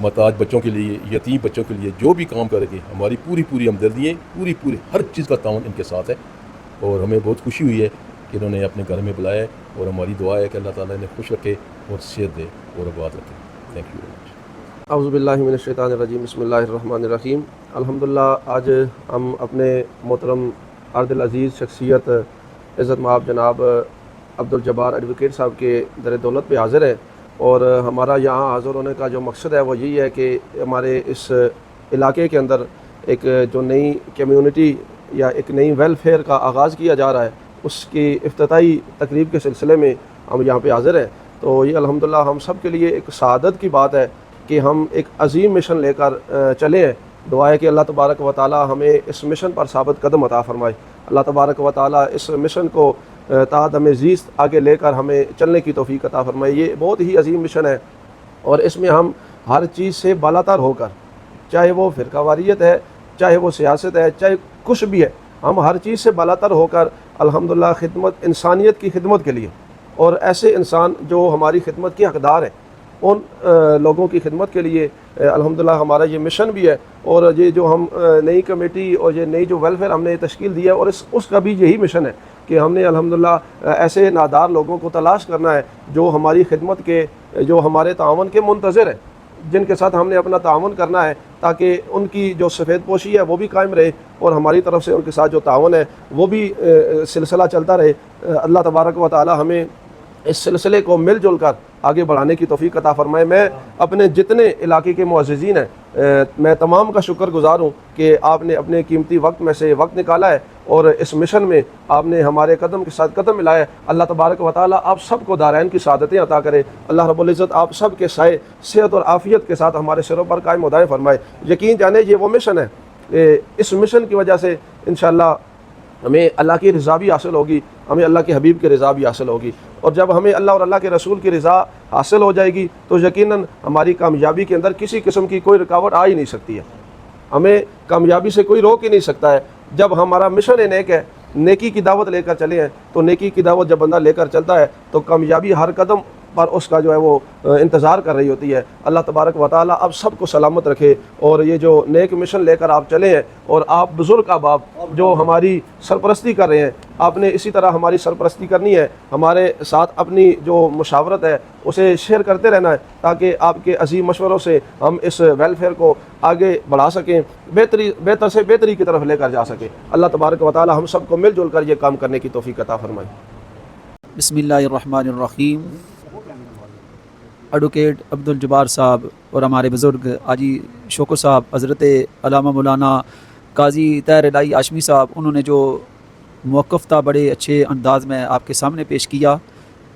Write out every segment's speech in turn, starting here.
محتاج بچوں کے لیے, یتیم بچوں کے لیے جو بھی کام کرے گے, ہماری پوری ہمدردی ہے, پوری ہر چیز کا تعاون ان کے ساتھ ہے. اور ہمیں بہت خوشی ہوئی ہے کہ انہوں نے اپنے گھر میں بلایا ہے, اور ہماری دعا ہے کہ اللہ تعالیٰ انہیں خوش رکھے اور صحت دے اور آباد رکھے. Thank you very much. اعوذ باللہ من الشیطان الرجیم. بسم اللہ الرحمن الرحیم. الحمدللہ آج ہم اپنے محترم ارد العزیز شخصیت عزت مآب جناب عبدالجبار ایڈوکیٹ صاحب کے در دولت پہ حاضر ہیں, اور ہمارا یہاں حاضر ہونے کا جو مقصد ہے وہ یہی ہے کہ ہمارے اس علاقے کے اندر ایک جو نئی کمیونٹی یا ایک نئی ویلفیئر کا آغاز کیا جا رہا ہے, اس کی افتتاحی تقریب کے سلسلے میں ہم یہاں پہ حاضر ہیں. تو یہ الحمدللہ ہم سب کے لیے ایک سعادت کی بات ہے کہ ہم ایک عظیم مشن لے کر چلے ہیں. دعا ہے کہ اللہ تبارک و تعالی ہمیں اس مشن پر ثابت قدم عطا فرمائے. اللہ تبارک و تعالی اس مشن کو تا دم زیست آگے لے کر ہمیں چلنے کی توفیق عطا فرمائے. یہ بہت ہی عظیم مشن ہے, اور اس میں ہم ہر چیز سے بالاتر ہو کر, چاہے وہ فرقہ واریت ہے, چاہے وہ سیاست ہے, چاہے کچھ بھی ہے, ہم ہر چیز سے بالاتر ہو کر الحمدللہ خدمت, انسانیت کی خدمت کے لیے, اور ایسے انسان جو ہماری خدمت کے حقدار ہیں ان لوگوں کی خدمت کے لیے الحمدللہ ہمارا یہ مشن بھی ہے. اور یہ جو ہم نئی کمیٹی اور یہ نئی جو ویلفیئر ہم نے تشکیل دی ہے, اور اس کا بھی یہی مشن ہے کہ ہم نے الحمدللہ ایسے نادار لوگوں کو تلاش کرنا ہے جو ہماری خدمت کے, جو ہمارے تعاون کے منتظر ہیں, جن کے ساتھ ہم نے اپنا تعاون کرنا ہے تاکہ ان کی جو سفید پوشی ہے وہ بھی قائم رہے, اور ہماری طرف سے ان کے ساتھ جو تعاون ہے وہ بھی سلسلہ چلتا رہے. اللہ تبارک و تعالی ہمیں اس سلسلے کو مل جل کر آگے بڑھانے کی توفیق عطا فرمائے. میں اپنے جتنے علاقے کے معززین ہیں, میں تمام کا شکر گزار ہوں کہ آپ نے اپنے قیمتی وقت میں سے وقت نکالا ہے, اور اس مشن میں آپ نے ہمارے قدم کے ساتھ قدم ملایا ہے. اللہ تبارک و تعالی آپ سب کو دارین کی سعادتیں عطا کرے. اللہ رب العزت آپ سب کے سائے صحت اور عافیت کے ساتھ ہمارے سروں پر قائم و دائم فرمائے. یقین جانے یہ وہ مشن ہے, اس مشن کی وجہ سے انشاءاللہ ہمیں اللہ کی رضا بھی حاصل ہوگی, ہمیں اللہ کے حبیب کی رضا بھی حاصل ہوگی. اور جب ہمیں اللہ اور اللہ کے رسول کی رضا حاصل ہو جائے گی تو یقیناً ہماری کامیابی کے اندر کسی قسم کی کوئی رکاوٹ آ ہی نہیں سکتی ہے. ہمیں کامیابی سے کوئی روک ہی نہیں سکتا ہے. جب ہمارا مشن نیک ہے, نیکی کی دعوت لے کر چلے ہیں, تو نیکی کی دعوت جب بندہ لے کر چلتا ہے تو کامیابی ہر قدم پر اس کا جو ہے وہ انتظار کر رہی ہوتی ہے. اللہ تبارک و تعالی آپ سب کو سلامت رکھے, اور یہ جو نیک مشن لے کر آپ چلے ہیں, اور آپ بزرگ احباب جو ہماری سرپرستی کر رہے ہیں, آپ نے اسی طرح ہماری سرپرستی کرنی ہے. ہمارے ساتھ اپنی جو مشاورت ہے اسے شیئر کرتے رہنا ہے تاکہ آپ کے عظیم مشوروں سے ہم اس ویلفیئر کو آگے بڑھا سکیں, بہتر سے بہتری کی طرف لے کر جا سکیں. اللہ تبارک و تعالی ہم سب کو مل جل کر یہ کام کرنے کی توفیق عطا فرمائے. بسم اللہ الرحمن الرحیم. ایڈوکیٹ عبدالجبار صاحب اور ہمارے بزرگ حاجی شوکو صاحب, حضرت علامہ مولانا قاضی طاہر الہی ہاشمی صاحب, انہوں نے جو موقف تھا بڑے اچھے انداز میں آپ کے سامنے پیش کیا.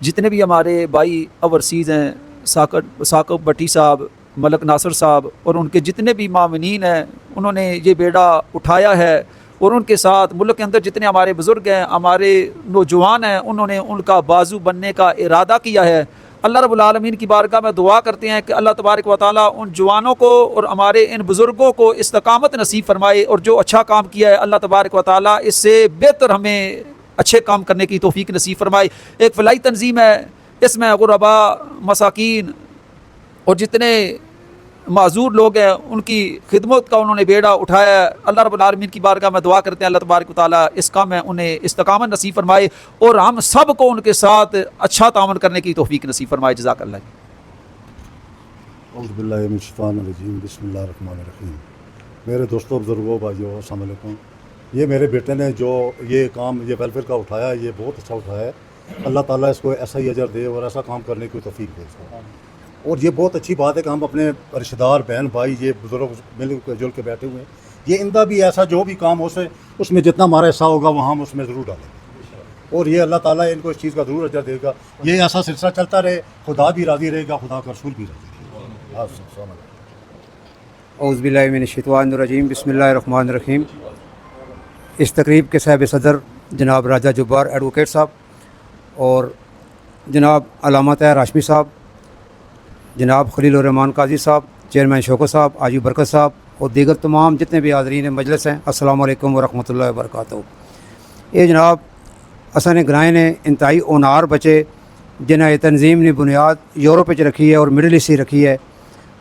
جتنے بھی ہمارے بھائی اوورسیز ہیں, ثاقب بٹی صاحب, ملک ناصر صاحب, اور ان کے جتنے بھی معاونین ہیں, انہوں نے یہ بیڑا اٹھایا ہے, اور ان کے ساتھ ملک کے اندر جتنے ہمارے بزرگ ہیں, ہمارے نوجوان ہیں, انہوں نے ان کا بازو بننے کا ارادہ کیا ہے. اللہ رب العالمین کی بارگاہ میں دعا کرتے ہیں کہ اللہ تبارک و تعالیٰ ان جوانوں کو اور ہمارے ان بزرگوں کو استقامت نصیب فرمائے, اور جو اچھا کام کیا ہے اللہ تبارک و تعالیٰ اس سے بہتر ہمیں اچھے کام کرنے کی توفیق نصیب فرمائے. ایک فلاحی تنظیم ہے, اس میں غربا, مساکین اور جتنے معذور لوگ ہیں ان کی خدمت کا انہوں نے بیڑا اٹھایا ہے. اللہ رب العالمین کی بارگاہ میں دعا کرتے ہیں اللہ تبارک و تعالیٰ اس کام میں انہیں استقامت نصیب فرمائے, اور ہم سب کو ان کے ساتھ اچھا تعاون کرنے کی توفیق نصیب فرمائے. جزاک اللہ. اعوذ باللہ من الشیطان الرجیم. بسم اللہ الرحمن الرحیم. میرے دوستوں, بزرگوں, بھائیوں, السلام علیکم. یہ میرے بیٹے نے جو یہ کام, یہ ویلفیئر کا اٹھایا, یہ بہت اچھا اٹھایا ہے. اللہ تعالیٰ اس کو ایسا ہی اجر دے اور ایسا کام کرنے کی توفیق دے. اور یہ بہت اچھی بات ہے کہ ہم اپنے رشتہ دار, بہن بھائی, یہ بزرگ مل جل کے بیٹھے ہوئے ہیں. یہ اندہ بھی ایسا جو بھی کام ہو سے اس میں جتنا ہمارا حصہ ہوگا وہاں ہم اس میں ضرور ڈالیں گے, اور یہ اللہ تعالیٰ ان کو اس چیز کا ضرور اجر دے گا. یہ ایسا سلسلہ چلتا رہے, خدا بھی راضی رہے گا, خدا کا رسول بھی راضی رہے گا. اعوذ باللہ من الشیطان الرجیم. بسم اللہ الرحمن الرحیم. اس تقریب کے صاحب صدر جناب راجہ جبار ایڈوکیٹ صاحب, اور جناب علامہ طاہر ہاشمی صاحب, جناب خلیل الرحمان قاضی صاحب, چیئرمین شوکو صاحب, حاجی برکت صاحب, اور دیگر تمام جتنے بھی حاضرین مجلس ہیں, السلام علیکم ورحمۃ اللہ وبرکاتہ. یہ جناب اساں گرائیں نے انتہائی اونار بچے جنہیں یہ تنظیم نے بنیاد یورپ رکھی ہے اور مڈل ایسٹ رکھی ہے,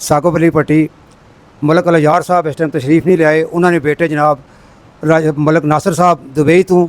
ਸਾਕਬ ਅਲੀ ਪੱਟੀ ਮਲਕ ਅਲ-ਯਾਰ ਸਾਹਿਬ ਇਸ ਟਾਈਮ ਤਸ਼ਰੀਫ ਨਹੀਂ ਲਿਆਏ, ਉਹਨਾਂ ਨੇ ਬੇਟੇ ਜਨਾਬ ਮਲਕ ਨਾਸਰ ਸਾਹਿਬ ਦੁਬਈ ਤੋਂ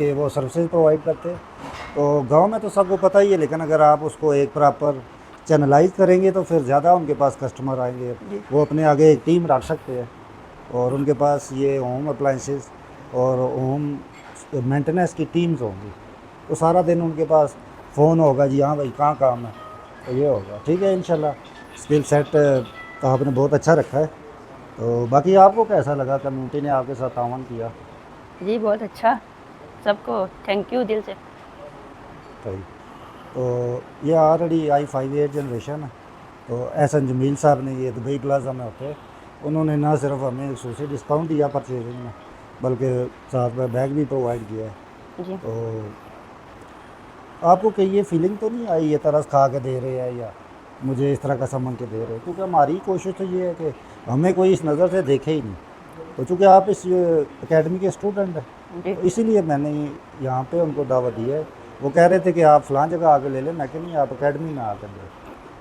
کہ وہ سروسز پرووائڈ کرتے ہیں. تو گاؤں میں تو سب کو پتہ ہی ہے، لیکن اگر آپ اس کو ایک پراپر چینلائز کریں گے تو پھر زیادہ ان کے پاس کسٹمر آئیں گے. وہ اپنے آگے ایک ٹیم رکھ سکتے ہیں اور ان کے پاس یہ ہوم اپلائنسز اور ہوم مینٹیننس کی ٹیمز ہوں گی. تو سارا دن ان کے پاس فون ہوگا، جی ہاں بھائی کہاں کام ہے، تو یہ ہوگا. ٹھیک ہے انشاءاللہ. اسکل سیٹ تو آپ نے بہت اچھا رکھا ہے. تو باقی آپ کو کیسا لگا، کمیونٹی نے آپ کے ساتھ تعاون کیا؟ جی بہت اچھا، سب کو تھینک یو دل سے. صحیح. تو یہ آلریڈی i5 8 جنریشن ہے. تو احسن جمیل صاحب نے، یہ دبئی پلازا میں ہوتے ہیں، انہوں نے نہ صرف ہمیں خصوصی ڈسکاؤنٹ دیا پرچیزنگ میں، بلکہ ساتھ میں بیگ بھی پرووائڈ کیا ہے. جی تو آپ کو کہ یہ فیلنگ تو نہیں آئی یہ ترس کھا کے دے رہے ہیں یا مجھے اس طرح کا سمجھ کے دے رہے ہیں؟ کیونکہ ہماری کوشش تو یہ ہے کہ ہمیں کوئی اس نظر سے دیکھے ہی نہیں. تو چونکہ آپ اس اکیڈمی کے اسٹوڈنٹ ہیں، جی تو اسی لیے میں نے یہاں پہ ان کو دعوت دی ہے. وہ کہہ رہے تھے کہ آپ فلاں جگہ آ کے لے لیں، میں کہ نہیں، آپ اکیڈمی میں آ کر لیں.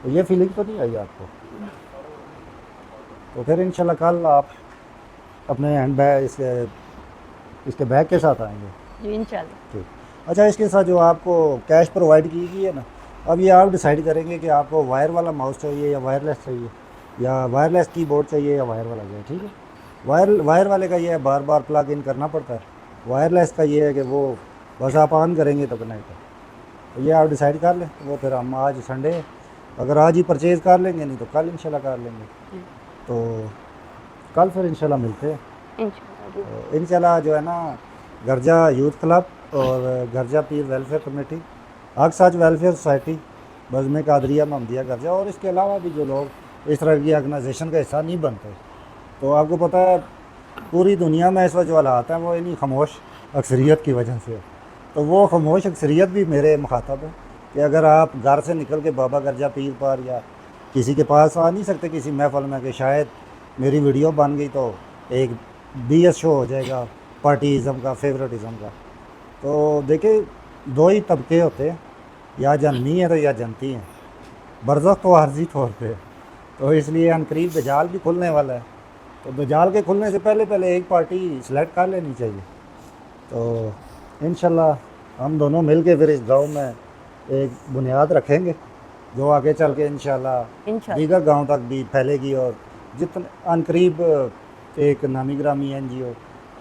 تو یہ فیلنگ تو نہیں آئی آپ کو؟ تو پھر انشاءاللہ کل آپ اپنے ہینڈ بیگ اس کے بیگ کے ساتھ آئیں گے. جی انشاءاللہ. ٹھیک. اچھا، اس کے ساتھ جو آپ کو کیش پرووائڈ کی گئی ہے نا، اب یہ آپ ڈیسائیڈ کریں گے کہ آپ کو وائر والا ماؤس چاہیے یا وائرلیس چاہیے، یا وائرلیس کی بورڈ چاہیے یا وائر والا چاہیے. ٹھیک ہے. وائر والے کا یہ ہے بار بار پلگ ان کرنا پڑتا ہے. وائرلیس کا یہ ہے کہ وہ بس آپ آن کریں گے تو کنیکٹ ہے. تو یہ آپ ڈیسائیڈ کر لیں. وہ پھر ہم آج سنڈے ہے، اگر آج ہی پرچیز کر لیں گے، نہیں تو کل انشاءاللہ کر لیں گے. تو کل پھر انشاءاللہ ملتے ہیں. انشاءاللہ. تو انشاءاللہ جو ہے نا، گرجا یوتھ کلب اور گرجا پیر ویلفیئر کمیٹی، اکساج ویلفیئر سوسائٹی، بزم قادریہ محمدیہ گرجا، اور اس کے علاوہ بھی جو لوگ اس طرح کی آرگنائزیشن کا حصہ نہیں بنتے، تو آپ کو پتہ ہے پوری دنیا میں اس وقت جو حالات ہیں وہ انہیں خاموش اکثریت کی وجہ سے ہے. تو وہ خاموش اکثریت بھی میرے مخاطب ہے کہ اگر آپ گھر سے نکل کے بابا گرجا پیر پر یا کسی کے پاس آ نہیں سکتے کسی محفل میں کہ شاید میری ویڈیو بن گئی تو ایک بی ایس شو ہو جائے گا پارٹیزم کا، فیورٹزم کا. تو دیکھیں، دو ہی طبقے ہوتے ہیں، یا جنمی ہے تو یا جنتی ہیں. برزخ تو عارضی طور پہ. تو اس لیے عنقریب دجال بھی کھلنے والا ہے. تو دجال کے کھلنے سے پہلے ایک پارٹی سلیکٹ کر لینی چاہیے. تو انشاءاللہ ہم دونوں مل کے پھر اس گاؤں میں ایک بنیاد رکھیں گے جو آگے چل کے انشاءاللہ دیگر گاؤں تک بھی پھیلے گی. اور جتنے عنقریب ایک نامی گرامی این جی او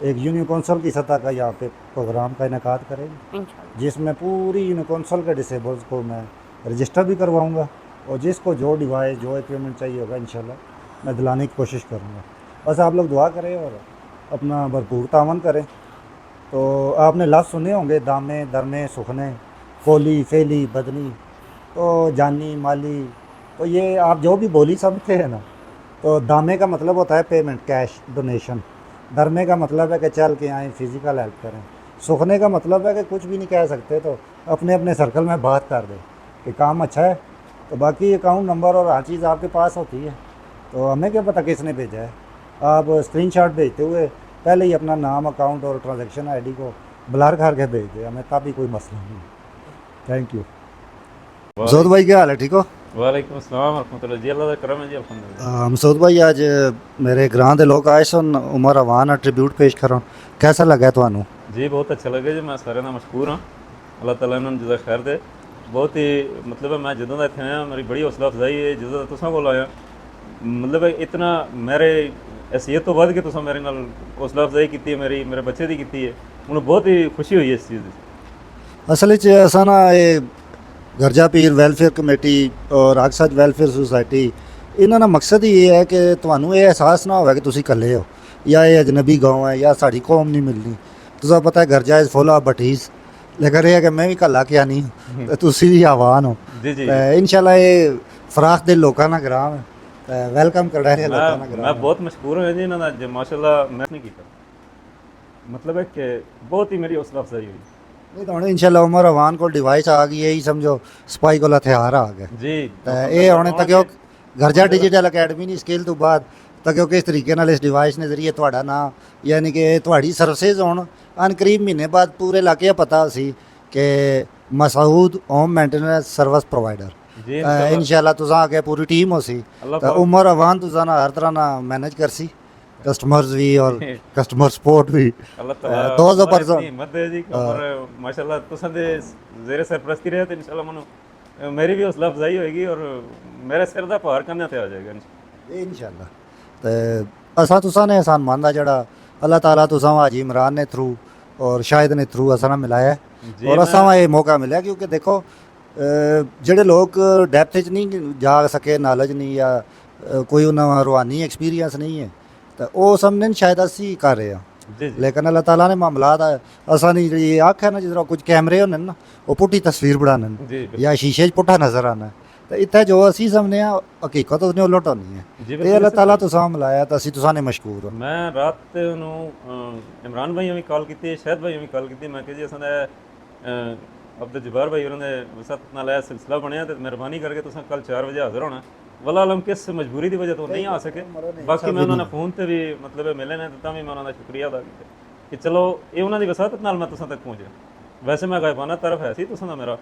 ایک یونین کونسل کی سطح کا یہاں پہ پروگرام کا انعقاد کریں گے، جس میں پوری یونین کونسل کے ڈسیبلز کو میں رجسٹر بھی کرواؤں گا، اور جس کو جو ڈیوائس جو ایکوپمنٹ چاہیے ہوگا انشاءاللہ میں دلانے کی کوشش کروں گا. بس آپ لوگ دعا کریں اور اپنا بھرپور تعاون کریں. تو آپ نے لفظ سنے ہوں گے، دامے، درمے، سکھنے، کولی، فیلی، بدنی، تو جانی، مالی. تو یہ آپ جو بھی بولی سمجھتے ہیں نا، تو دامے کا مطلب ہوتا ہے پیمنٹ، کیش، ڈونیشن. درمے کا مطلب ہے کہ چل کے آئیں، فزیکل ہیلپ کریں. سکھنے کا مطلب ہے کہ کچھ بھی نہیں کہہ سکتے تو اپنے اپنے سرکل میں بات کر دیں کہ کام اچھا ہے. تو باقی اکاؤنٹ نمبر اور ہر چیز آپ کے پاس ہوتی ہے، تو ہمیں کیا پتہ کس نے بھیجا ہے. آپ اسکرین شاٹ بھیجتے ہوئے پہلے ہی اپنا نام، اکاؤنٹ اور ٹرانزیکشن آئی ڈی کو بلر کر کے بھیج دیں، ہمیں تب بھی کوئی مسئلہ نہیں. Thank you. مسعود بھائی کیا حال ہے، ٹھیک ہو؟ وعلیکم السلام ورحمۃ اللہ. جی اللہ کا کرم ہے جی، الحمدللہ. مسعود بھائی آج میرے گراں دے لوگ آئے سن عمر اوان ٹریبیوٹ پیش کرن، کیسا لگا تمہیں؟ جی بہت اچھا لگا جی. میں سارے نال مشکور ہاں. اللہ تعالیٰ انہوں نے جزا خیر دے. بہت ہی مطلب ہے میں جدوں دا اتنے آیا میری بڑی حوصلہ افزائی ہے. جدوں دا تساں کول آیا مطلب اتنا میرے حیثیت تو ود کے تساں میرے نال حوصلہ افزائی کی ہے، میرے بچے دی کی ہے. انہوں بہت ہی خوشی ہوئی ہے اس چیز کی. اصل اساں نا یہ گرجا پیر ویلفیئر کمیٹی اور اکساج ویلفیئر سوسائٹی انہاں دا مقصد ہی یہ ہے کہ تمہیں یہ احساس نہ ہوئے کہ تسی کلے ہو یا یہ اجنبی گاؤں ہے یا ساری قوم نہیں ملنی. تساں پتہ ہے گرجا از فل آف بٹیز، لیکن یہ ہے کہ میں بھی کلا کیا نہیں ہوں، تسی بھی آوان ہو. انشاءاللہ یہ فراخ دل لوکاں دا گرام ہے، ویلکم کرنا ہے لوکاں دا گرام. میں بہت مشکور ہوں جی انہاں دا ماشاءاللہ. میں نہیں کیتا مطلب ہے کہ بہت ہی میری حوصلہ افزائی ہوئی. نہیں تو انشاءاللہ عمر اوان کو ڈیوائس آ گئی، یہی سمجھو سپائی کو ہتھیار آ گئے جی. یہ ہونے تک گرجا ڈیجیٹل اکیڈمی نہیں اسکل تو بعد تک کس طریقے نال اس ڈیوائس نے ذریعے تہاڈا نام یعنی کہ تہاڈی سروسز ہون عنقریب مہینے بعد پورے علاقے پتہ سی کہ مسعود ہوم مینٹیننس سروس پرووائڈر. انشاءاللہ تساں آگے پوری ٹیم ہو سی، عمر اوان تساں ہر طرح نہ مینج کرسی. کسٹمرز بھی اور کسٹمر سپورٹ بھی اللہ تعالیٰ تو ہماری زبردست اتنی ہمت دے جی اور ماشاء اللہ تساں دے زیر سرپرستی رہے تو انشاءاللہ منو میری بھی حوصلہ افزائی ہوئے گی اور میرے سر دا پہاڑ کرنے تے آ جائے گا انشاءاللہ. تے اساں تساں نے احسان ماندا جڑا اللہ تعالیٰ تساں حاجی عمران نے تھرو اور شاہد نے تھرو اساں ملایا ہے اور اساں یہ موقع ملیا کیونکہ دیکھو جڑے لوگ ڈیپتھ وچ نہیں جا سکے نالج نہیں یا کوئی انہاں روحانی ایکسپیرینس نہیں ہے تو وہ سمجھن شاید اسی کر رہے ہیں لیکن اللہ تعالیٰ نے معاملات اساں نہیں یہ آکھ ہے نا جس طرح کچھ کیمرے ہونے نا وہ پٹھی تصویر بنانے یا شیشے پٹھا نظر آنا ہے تو اتنے جو اسی سمجھنے حقیقت اس نے الٹ ہونی ہے تے اللہ تعالیٰ تساں ملایا تو اسی تساں نے مشکور ہوں. میں رات نو عمران بھائی بھی کال کی شاہد بھائی بھی کال کی میں کہ جی اصل عبد جبار بھائی انہوں نے وسط نال سلسلہ بنیا تو مہربانی کر کے تساں کل 4 بجے حاضر ہونا واللہ علم کس مجبوری کی وجہ تو نہیں آ سکے باقی میں انہوں نے فون تے بھی مطلب ملے نے تو بھی میں انہوں کا شکریہ ادا کیا کہ چلو یہ انہوں کی وساطت نال میں تساں تک پہنچا. ویسے میں غائبانہ طرف ہے سی تساں دا میرا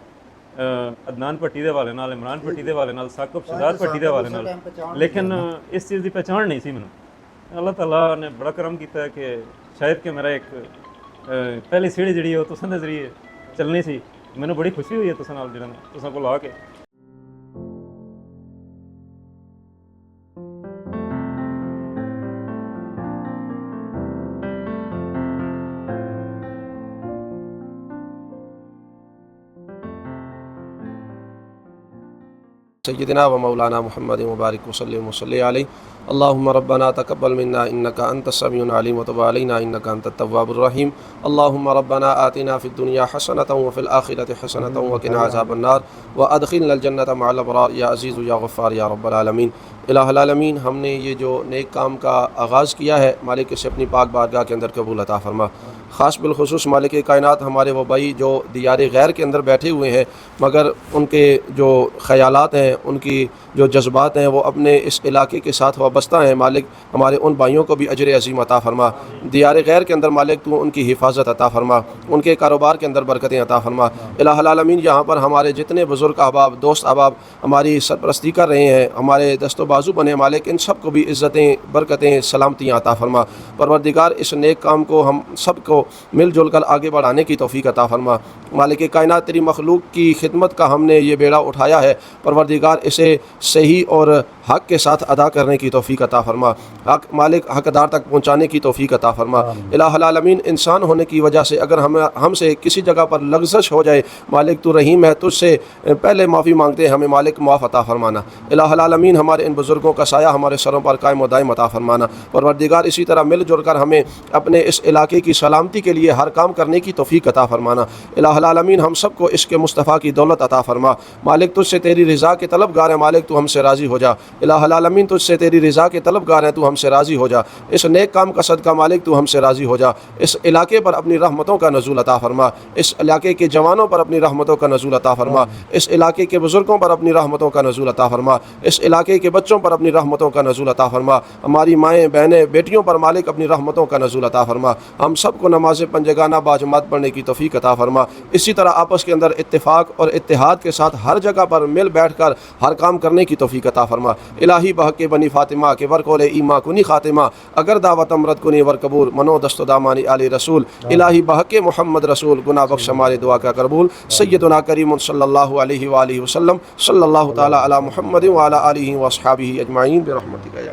عدنان پٹی دے والے نال عمران پٹی دے والے نال ثاقب شہزاد پٹی دے والے نال لیکن اس چیز کی پہچان نہیں سی مینوں. اللہ تعالیٰ نے بڑا کرم کیتا ہے کہ شاید کہ میرا ایک پہلی سیڑھی جڑی ہے وہ تساں دے ذریعے چلنی سی. مینوں بڑی خوشی ہوئی ہے تساں نال جڑا تساں کول آ کے. سیدنا و مولانا محمد مبارک وسلم وصلی علیہ. اللہم ربنا تقبل منا انک انت السمیع العلیم وتب علینا انک انت التواب الرحیم. اللہم ربنا آتنا فی الدنیا حسنۃ وفی الآخرۃ حسنۃ وقنا عذاب النار وادخلنا الجنۃ مع الابرار یا عزیز یا غفار یا رب العالمین. الہ العالمین ہم نے یہ جو نیک کام کا آغاز کیا ہے مالک اسے اپنی پاک بارگاہ کے اندر قبول عطا فرما. خاص بالخصوص مالک کائنات ہمارے وہ بھائی جو دیار غیر کے اندر بیٹھے ہوئے ہیں مگر ان کے جو خیالات ہیں ان کی جو جذبات ہیں وہ اپنے اس علاقے کے ساتھ وابستہ ہیں. مالک ہمارے ان بھائیوں کو بھی اجر عظیم عطا فرما. دیار غیر کے اندر مالک تو ان کی حفاظت عطا فرما, ان کے کاروبار کے اندر برکتیں عطا فرما. الہ العالمین یہاں پر ہمارے جتنے بزرگ احباب دوست احباب ہماری سرپرستی کر رہے ہیں ہمارے دست و بازو بنے مالک ان سب کو بھی عزتیں برکتیں سلامتیاں عطا فرما. پروردگار اس نیک کام کو ہم سب کو مل جل کر آگے بڑھانے کی توفیق عطا فرما. مالک کائنات تیری مخلوق کی خدمت کا ہم نے یہ بیڑا اٹھایا ہے پروردگار اسے صحیح اور حق کے ساتھ ادا کرنے کی توفیق عطا فرما. حق مالک حقدار تک پہنچانے کی توفیق عطا فرما. الہ العالمین انسان ہونے کی وجہ سے اگر ہم سے کسی جگہ پر لغزش ہو جائے مالک تو رحیم ہے تجھ سے پہلے معافی مانگتے ہیں ہمیں مالک معاف عطا فرمانا. الہ العالمین ہمارے ان بزرگوں کا سایہ ہمارے سروں پر قائم و دائم عطا فرمانا. پروردگار اسی طرح مل جل کر ہمیں اپنے اس علاقے کی سلامتی کے لیے ہر کام کرنے کی توفیق عطا فرمانا. الہ العالمین ہم سب کو عشق مصطفیٰ کی دولت عطا فرما. مالک تجھ سے تیری رضا کے طلبگار ہیں مالک تو ہم سے راضی ہو جا. الہ العالمین تجھ سے تیری رضا کے طلبگار ہیں تو ہم سے راضی ہو جا. اس نیک کام کا صدقہ مالک تو ہم سے راضی ہو جا. اس علاقے پر اپنی رحمتوں کا نزول عطا فرما. اس علاقے کے جوانوں پر اپنی رحمتوں کا نزول عطا فرما. اس علاقے کے بزرگوں پر اپنی رحمتوں کا نزول عطا فرما. اس علاقے کے بچوں پر اپنی رحمتوں کا نزول عطا فرما. ہماری مائیں بہنیں بیٹیوں پر مالک اپنی رحمتوں کا نزول عطا فرما. ہم سب کو نماز پنجگانہ باجماعت پڑھنے کی توفیق عطا فرما. اسی طرح آپس کے اندر اتفاق اور اتحاد کے ساتھ ہر جگہ پر مل بیٹھ کر ہر کام کرنے کی توفیق عطا فرما. الہی بحق بنی فاطمہ کے ورکول ایما کنی خاتمہ اگر دعوت امرت کنی ور قبول منو دست دامانی علی رسول. الہی بحق محمد رسول گناہ بخش ہمارے دعا کا قبول. سیدنا کریم صلی اللہ علیہ وآلہ وسلم صلی اللہ تعالی علی محمد وعلی آلہ واصحابہ اجمعین برحمتک یا